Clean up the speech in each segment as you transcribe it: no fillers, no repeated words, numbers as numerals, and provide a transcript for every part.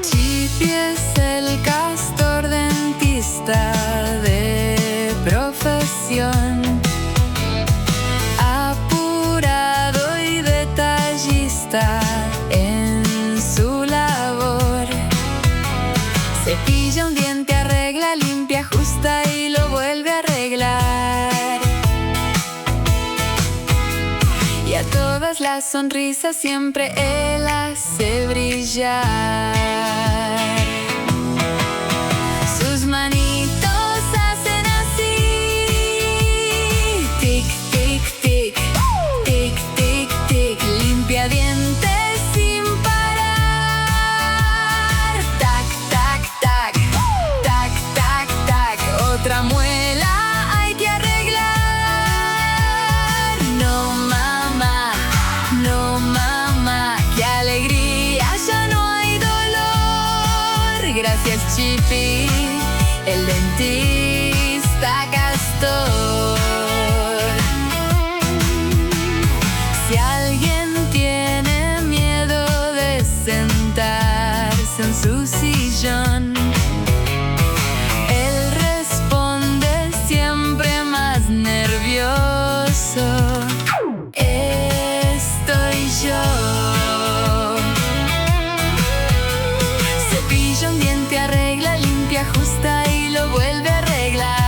Chippy es el castor dentista de profesión, apurado y detallista en su labor. Cepilla un diente, arregla, limpia, ajusta y lo vuelve a arreglar. Y a todas las sonrisas siempre él hace brillar. Sus manitos hacen así: tic, tic, tic, tic, tic, tic. Limpia dientes sin parar. Tac, tac, tac, tac, tac, tac. Otra muela hay que arreglar. No mamá, no mamá, qué alegría, ya no hay dolor. Gracias Chippy, el dentista castor. Si alguien tiene miedo de sentarse en su sillón, él responde siempre más nervioso: estoy yo. Cepilla un diente, arregla, limpia, ajusta y lo vuelve a arreglar.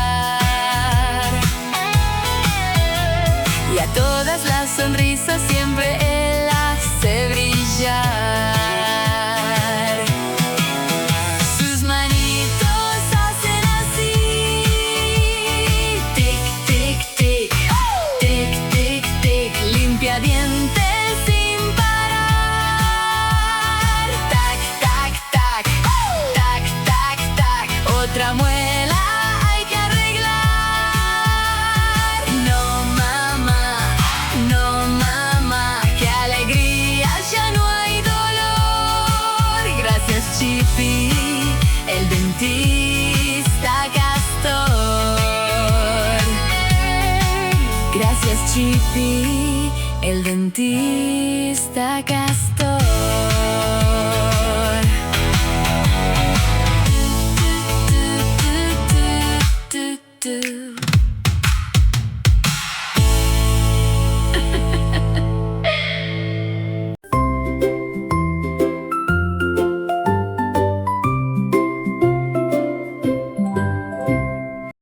Y a todas las sonrisas siempre él hace brillar. Sus manitos hacen así: tic, tic, tic, tic, tic, tic. Limpia dientes sin parar. Tac, tac, tac, tac, tac, tac. Otra muela hay que arreglar. No mamá, no mamá, qué alegría, ya no hay dolor. Gracias Chippy, el dentista castor. Gracias Chippy, el dentista castor. Do, do, do, do, do, do.